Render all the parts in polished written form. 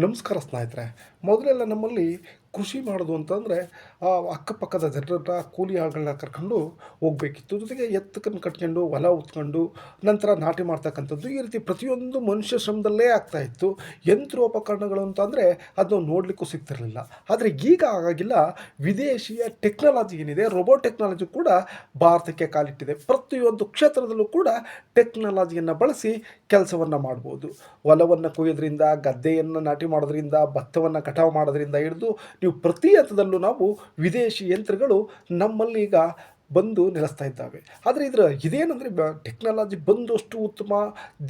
ನಮಸ್ಕಾರ ಸ್ನೇಹಿತರೆ. ಮೊದಲೆಲ್ಲ ನಮ್ಮಲ್ಲಿ ಕೃಷಿ ಮಾಡೋದು ಅಂತಂದರೆ ಅಕ್ಕಪಕ್ಕದ ಜನರನ್ನ ಕೂಲಿ ಆಳುಗಳನ್ನ ಕರ್ಕೊಂಡು ಹೋಗಬೇಕಿತ್ತು. ಜೊತೆಗೆ ಎತ್ತುಕನ್ನು ಕಟ್ಕೊಂಡು ಹೊಲ ಉತ್ಕೊಂಡು ನಂತರ ನಾಟಿ ಮಾಡ್ತಕ್ಕಂಥದ್ದು ಈ ರೀತಿ ಪ್ರತಿಯೊಂದು ಮನುಷ್ಯ ಶ್ರಮದಲ್ಲೇ ಆಗ್ತಾಯಿತ್ತು. ಯಂತ್ರೋಪಕರಣಗಳು ಅಂತಂದರೆ ಅದನ್ನು ನೋಡಲಿಕ್ಕೂ ಸಿಗ್ತಿರಲಿಲ್ಲ. ಆದರೆ ಈಗ ಹಾಗಾಗಿಲ್ಲ. ವಿದೇಶಿಯ ಟೆಕ್ನಾಲಜಿ ಏನಿದೆ, ರೋಬೋಟ್ ಟೆಕ್ನಾಲಜಿ ಕೂಡ ಭಾರತಕ್ಕೆ ಕಾಲಿಟ್ಟಿದೆ. ಪ್ರತಿಯೊಂದು ಕ್ಷೇತ್ರದಲ್ಲೂ ಕೂಡ ಟೆಕ್ನಾಲಜಿಯನ್ನು ಬಳಸಿ ಕೆಲಸವನ್ನು ಮಾಡ್ಬೋದು. ಹೊಲವನ್ನು ಕೊಯ್ಯೋದ್ರಿಂದ, ಗದ್ದೆಯನ್ನು ನಾಟಿ ಮಾಡೋದ್ರಿಂದ, ಭತ್ತವನ್ನು ಕಟಾವು ಮಾಡೋದ್ರಿಂದ ಹಿಡಿದು ನೀವು ಪ್ರತಿ ಹಂತದಲ್ಲೂ ನಾವು ವಿದೇಶಿ ಯಂತ್ರಗಳು ನಮ್ಮಲ್ಲಿ ಈಗ ಬಂದು ನೆಲೆಸ್ತಾ ಇದ್ದಾವೆ. ಆದರೆ ಇದೇನೆಂದರೆ ಟೆಕ್ನಾಲಜಿ ಬಂದಷ್ಟು ಉತ್ತಮ,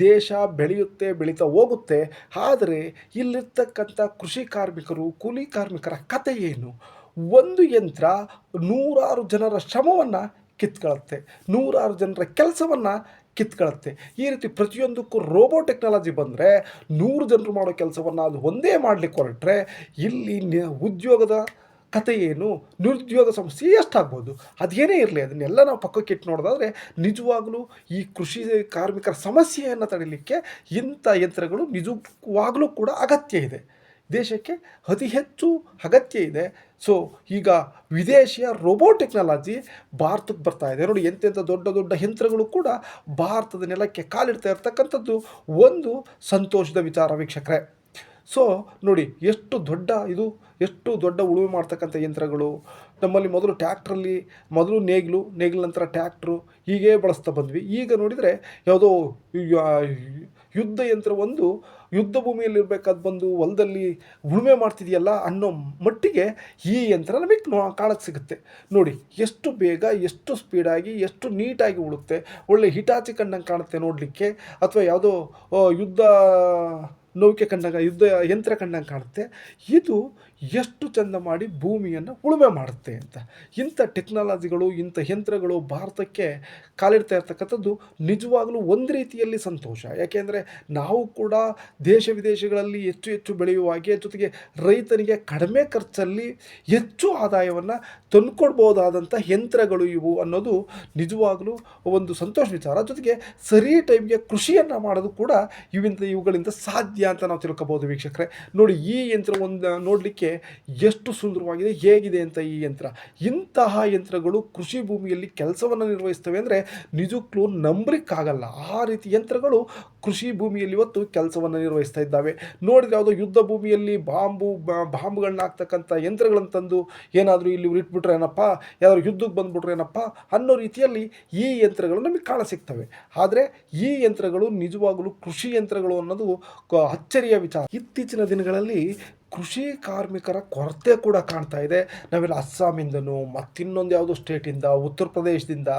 ದೇಶ ಬೆಳೆಯುತ್ತೆ, ಬೆಳೀತಾ ಹೋಗುತ್ತೆ. ಆದರೆ ಇಲ್ಲಿರ್ತಕ್ಕಂಥ ಕೃಷಿ ಕಾರ್ಮಿಕರು, ಕೂಲಿ ಕಾರ್ಮಿಕರ ಕತೆ ಏನು? ಒಂದು ಯಂತ್ರ ನೂರಾರು ಜನರ ಶ್ರಮವನ್ನು ಕಿತ್ಕೊಳ್ಳುತ್ತೆ, ನೂರಾರು ಜನರ ಕೆಲಸವನ್ನು ಕಿತ್ಕೊಳ್ಳುತ್ತೆ. ಈ ರೀತಿ ಪ್ರತಿಯೊಂದಕ್ಕೂ ರೋಬೋ ಟೆಕ್ನಾಲಜಿ ಬಂದರೆ 100 ಜನರು ಮಾಡೋ ಕೆಲಸವನ್ನು ಅದು ಒಂದೇ ಮಾಡಲಿಕ್ಕೆ ಹೊರಟ್ರೆ ಇಲ್ಲಿ ಉದ್ಯೋಗದ ಕತೆ ಏನು? ನಿರುದ್ಯೋಗ ಸಮಸ್ಯೆ ಎಷ್ಟಾಗ್ಬೋದು? ಅದೇನೇ ಇರಲಿ, ಅದನ್ನೆಲ್ಲ ನಾವು ಪಕ್ಕಕ್ಕಿಟ್ಟು ನೋಡೋದಾದರೆ ನಿಜವಾಗಲೂ ಈ ಕೃಷಿ ಕಾರ್ಮಿಕರ ಸಮಸ್ಯೆಯನ್ನು ತಡೀಲಿಕ್ಕೆ ಇಂಥ ಯಂತ್ರಗಳು ನಿಜವಾಗಲೂ ಕೂಡ ಅಗತ್ಯ ಇದೆ. ದೇಶಕ್ಕೆ ಅತಿ ಹೆಚ್ಚು ಅಗತ್ಯ ಇದೆ. ಸೊ ಈಗ ವಿದೇಶಿಯ ರೋಬೋ ಟೆಕ್ನಾಲಜಿ ಭಾರತಕ್ಕೆ ಬರ್ತಾ ಇದೆ. ನೋಡಿ, ಎಂತೆಂಥ ದೊಡ್ಡ ದೊಡ್ಡ ಯಂತ್ರಗಳು ಕೂಡ ಭಾರತದ ನೆಲಕ್ಕೆ ಕಾಲಿಡ್ತಾ ಇರ್ತಕ್ಕಂಥದ್ದು ಒಂದು ಸಂತೋಷದ ವಿಚಾರ ವೀಕ್ಷಕರೇ. ಸೊ ನೋಡಿ, ಎಷ್ಟು ದೊಡ್ಡ ಉಳುಮೆ ಮಾಡ್ತಕ್ಕಂಥ ಯಂತ್ರಗಳು ನಮ್ಮಲ್ಲಿ. ಮೊದಲು ಟ್ಯಾಕ್ಟ್ರಲ್ಲಿ ನೇಗಿಲು ನಂತರ ಟ್ಯಾಕ್ಟ್ರು ಹೀಗೇ ಬಳಸ್ತಾ ಬಂದ್ವಿ. ಈಗ ನೋಡಿದರೆ ಯಾವುದೋ ಯುದ್ಧ ಯಂತ್ರವೊಂದು ಯುದ್ಧ ಭೂಮಿಯಲ್ಲಿರಬೇಕಾದ ಬಂದು ಹೊಲದಲ್ಲಿ ಉಳುಮೆ ಮಾಡ್ತಿದೆಯಲ್ಲ ಅನ್ನೋ ಮಟ್ಟಿಗೆ ಈ ಯಂತ್ರ ನಮಗೆ ಕಾಣಕ್ಕೆ ಸಿಗುತ್ತೆ. ನೋಡಿ, ಎಷ್ಟು ಬೇಗ, ಎಷ್ಟು ಸ್ಪೀಡಾಗಿ, ಎಷ್ಟು ನೀಟಾಗಿ ಉಳುತ್ತೆ. ಒಳ್ಳೆ ಹಿಟಾಚಿ ಕಂಡಂಗೆ ಕಾಣುತ್ತೆ ನೋಡಲಿಕ್ಕೆ, ಅಥವಾ ಯಾವುದೋ ಯುದ್ಧ ನೌಕೆ ಕಂಡಂಗೆ, ಯುದ್ಧ ಯಂತ್ರ ಕಂಡಂಗೆ ಕಾಣುತ್ತೆ. ಇದು ಎಷ್ಟು ಚೆಂದ ಮಾಡಿ ಭೂಮಿಯನ್ನು ಉಳುಮೆ ಮಾಡುತ್ತೆ ಅಂತ. ಇಂಥ ಟೆಕ್ನಾಲಜಿಗಳು, ಇಂಥ ಯಂತ್ರಗಳು ಭಾರತಕ್ಕೆ ಕಾಲಿಡ್ತಾ ಇರ್ತಕ್ಕಂಥದ್ದು ನಿಜವಾಗಲೂ ಒಂದು ರೀತಿಯಲ್ಲಿ ಸಂತೋಷ. ಯಾಕೆಂದರೆ ನಾವು ಕೂಡ ದೇಶ ವಿದೇಶಗಳಲ್ಲಿ ಹೆಚ್ಚು ಹೆಚ್ಚು ಬೆಳೆಯುವ ಹಾಗೆ, ಜೊತೆಗೆ ರೈತನಿಗೆ ಕಡಿಮೆ ಖರ್ಚಲ್ಲಿ ಹೆಚ್ಚು ಆದಾಯವನ್ನು ತಂದುಕೊಡ್ಬೋದಾದಂಥ ಯಂತ್ರಗಳು ಇವು ಅನ್ನೋದು ನಿಜವಾಗಲೂ ಒಂದು ಸಂತೋಷ ವಿಚಾರ. ಜೊತೆಗೆ ಸರಿ ಟೈಮ್ಗೆ ಕೃಷಿಯನ್ನು ಮಾಡೋದು ಕೂಡ ಇವುಗಳಿಂದ ಸಾಧ್ಯ ಅಂತ ನಾವು ತಿಳ್ಕೊಬೋದು ವೀಕ್ಷಕರೇ. ನೋಡಿ, ಈ ಯಂತ್ರ ನೋಡಲಿಕ್ಕೆ ಎಷ್ಟು ಸುಂದರವಾಗಿದೆ, ಹೇಗಿದೆ ಅಂತ ಈ ಯಂತ್ರ. ಇಂತಹ ಯಂತ್ರಗಳು ಕೃಷಿ ಭೂಮಿಯಲ್ಲಿ ಕೆಲಸವನ್ನು ನಿರ್ವಹಿಸ್ತವೆ ಅಂದರೆ ನಿಜಕ್ಕೂ ನಂಬಲಿಕ್ಕಾಗಲ್ಲ. ಆ ರೀತಿ ಯಂತ್ರಗಳು ಕೃಷಿ ಭೂಮಿಯಲ್ಲಿ ಇವತ್ತು ಕೆಲಸವನ್ನು ನಿರ್ವಹಿಸ್ತಾ ಇದ್ದಾವೆ. ನೋಡಿದರೆ ಯಾವುದೋ ಯುದ್ಧ ಭೂಮಿಯಲ್ಲಿ ಬಾಂಬ್ಗಳನ್ನ ಹಾಕ್ತಕ್ಕಂಥ ಯಂತ್ರಗಳನ್ನು ತಂದು ಏನಾದರೂ ಇಲ್ಲಿ ಇಟ್ಬಿಟ್ರೆ ಏನಪ್ಪ, ಯಾವ್ದಾದ್ರು ಯುದ್ಧಕ್ಕೆ ಬಂದುಬಿಟ್ರೆ ಏನಪ್ಪ ಅನ್ನೋ ರೀತಿಯಲ್ಲಿ ಈ ಯಂತ್ರಗಳು ನಮಗೆ ಕಾಣಸಿಗ್ತವೆ. ಆದರೆ ಈ ಯಂತ್ರಗಳು ನಿಜವಾಗಲೂ ಕೃಷಿ ಯಂತ್ರಗಳು ಅನ್ನೋದು ಅಚ್ಚರಿಯ ವಿಚಾರ. ಇತ್ತೀಚಿನ ದಿನಗಳಲ್ಲಿ ಕೃಷಿ ಕಾರ್ಮಿಕರ ಕೊರತೆ ಕೂಡ ಕಾಣ್ತಾ ಇದೆ. ನಾವೆಲ್ಲ ಅಸ್ಸಾಮಿಂದನೂ ಮತ್ತಿನ್ನೊಂದು ಯಾವುದೋ ಸ್ಟೇಟಿಂದ, ಉತ್ತರ ಪ್ರದೇಶದಿಂದ,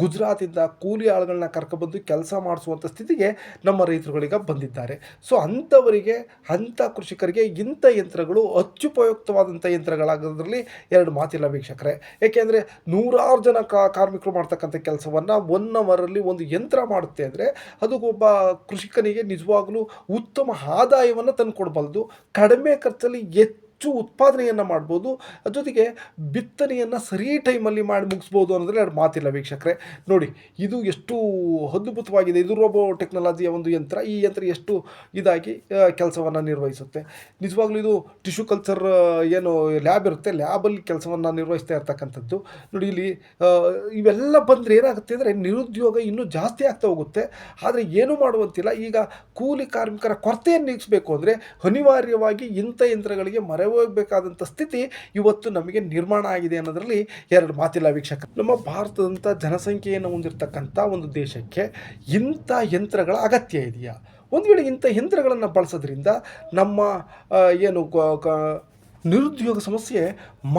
ಗುಜರಾತಿಂದ ಕೂಲಿ ಆಳುಗಳನ್ನ ಕರ್ಕೊಬಂದು ಕೆಲಸ ಮಾಡಿಸುವಂಥ ಸ್ಥಿತಿಗೆ ನಮ್ಮ ರೈತರುಗಳೀಗ ಬಂದಿದ್ದಾರೆ. ಸೊ ಅಂಥವರಿಗೆ, ಅಂಥ ಕೃಷಿಕರಿಗೆ ಇಂಥ ಯಂತ್ರಗಳು ಅತ್ಯುಪಯುಕ್ತವಾದಂಥ ಯಂತ್ರಗಳಾಗೋದ್ರಲ್ಲಿ ಎರಡು ಮಾತಿಲ್ಲ ವೀಕ್ಷಕರೇ. ಏಕೆಂದರೆ ನೂರಾರು ಜನ ಕಾರ್ಮಿಕರು ಮಾಡ್ತಕ್ಕಂಥ ಕೆಲಸವನ್ನು 1 ಅವರಲ್ಲಿ ಒಂದು ಯಂತ್ರ ಮಾಡುತ್ತೆ ಅಂದರೆ ಅದು ಒಬ್ಬ ಕೃಷಿಕನಿಗೆ ನಿಜವಾಗಲೂ ಉತ್ತಮ ಆದಾಯವನ್ನು ತಂದುಕೊಡ್ಬಲ್ದು. ಕಡಿಮೆ ಖರ್ಚಲ್ಲಿ ಹೆಚ್ಚು ಉತ್ಪಾದನೆಯನ್ನು ಮಾಡ್ಬೋದು. ಜೊತೆಗೆ ಬಿತ್ತನೆಯನ್ನು ಸರಿ ಟೈಮಲ್ಲಿ ಮಾಡಿ ಮುಗಿಸ್ಬೋದು ಅನ್ನೋದ್ರಲ್ಲಿ ಎರಡು ಮಾತಿಲ್ಲ ವೀಕ್ಷಕರೇ. ನೋಡಿ, ಇದು ಎಷ್ಟು ಅದ್ಭುತವಾಗಿದೆ. ಇದು ರೋಬೋ ಟೆಕ್ನಾಲಜಿಯ ಒಂದು ಯಂತ್ರ. ಈ ಯಂತ್ರ ಎಷ್ಟು ಇದಾಗಿ ಕೆಲಸವನ್ನು ನಿರ್ವಹಿಸುತ್ತೆ. ನಿಜವಾಗ್ಲೂ ಇದು ಟಿಶ್ಯೂ ಕಲ್ಚರ್ ಏನು ಲ್ಯಾಬ್ ಇರುತ್ತೆ, ಲ್ಯಾಬಲ್ಲಿ ಕೆಲಸವನ್ನು ನಿರ್ವಹಿಸ್ತಾ ಇರ್ತಕ್ಕಂಥದ್ದು. ನೋಡಿ, ಇಲ್ಲಿ ಇವೆಲ್ಲ ಬಂದರೆ ಏನಾಗುತ್ತೆ ಅಂದರೆ ನಿರುದ್ಯೋಗ ಇನ್ನೂ ಜಾಸ್ತಿ ಆಗ್ತಾ ಹೋಗುತ್ತೆ. ಆದರೆ ಏನೂ ಮಾಡುವಂತಿಲ್ಲ. ಈಗ ಕೂಲಿ ಕಾರ್ಮಿಕರ ಕೊರತೆಯನ್ನು ನೀಗಿಸಬೇಕು ಅಂದರೆ ಅನಿವಾರ್ಯವಾಗಿ ಇಂಥ ಯಂತ್ರಗಳಿಗೆ ಹೋಗಬೇಕಾದಂಥ ಸ್ಥಿತಿ ಇವತ್ತು ನಮಗೆ ನಿರ್ಮಾಣ ಆಗಿದೆ ಅನ್ನೋದರಲ್ಲಿ ಎರಡು ಮಾತಿಲ್ಲ ವೀಕ್ಷಕ. ನಮ್ಮ ಭಾರತದಂಥ ಜನಸಂಖ್ಯೆಯನ್ನು ಹೊಂದಿರತಕ್ಕಂಥ ಒಂದು ದೇಶಕ್ಕೆ ಇಂಥ ಯಂತ್ರಗಳ ಅಗತ್ಯ ಇದೆಯಾ? ಒಂದು ವೇಳೆ ಇಂಥ ಯಂತ್ರಗಳನ್ನು ಬಳಸೋದ್ರಿಂದ ನಮ್ಮ ಏನು ನಿರುದ್ಯೋಗ ಸಮಸ್ಯೆ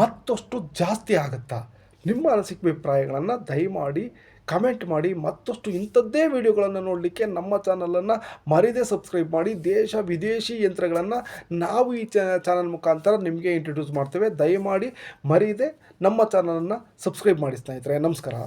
ಮತ್ತಷ್ಟು ಜಾಸ್ತಿ ಆಗುತ್ತಾ? ನಿಮ್ಮ ಅನಿಸಿಕೆ ಅಭಿಪ್ರಾಯಗಳನ್ನು ದಯಮಾಡಿ ಕಮೆಂಟ್ ಮಾಡಿ. ಮತ್ತಷ್ಟು ಇಂಥದ್ದೇ ವಿಡಿಯೋಗಳನ್ನು ನೋಡಲಿಕ್ಕೆ ನಮ್ಮ ಚಾನಲನ್ನು ಮರೀದೇ ಸಬ್ಸ್ಕ್ರೈಬ್ ಮಾಡಿ. ದೇಶ ವಿದೇಶಿ ಯಂತ್ರಗಳನ್ನು ನಾವು ಈ ಚಾನಲ್ ಮುಖಾಂತರ ನಿಮಗೆ ಇಂಟ್ರೊಡ್ಯೂಸ್ ಮಾಡ್ತೇವೆ. ದಯಮಾಡಿ ಮರೀದೇ ನಮ್ಮ ಚಾನಲನ್ನು ಸಬ್ಸ್ಕ್ರೈಬ್ ಮಾಡಿ ಸ್ನೇಹಿತರೆ. ನಮಸ್ಕಾರ.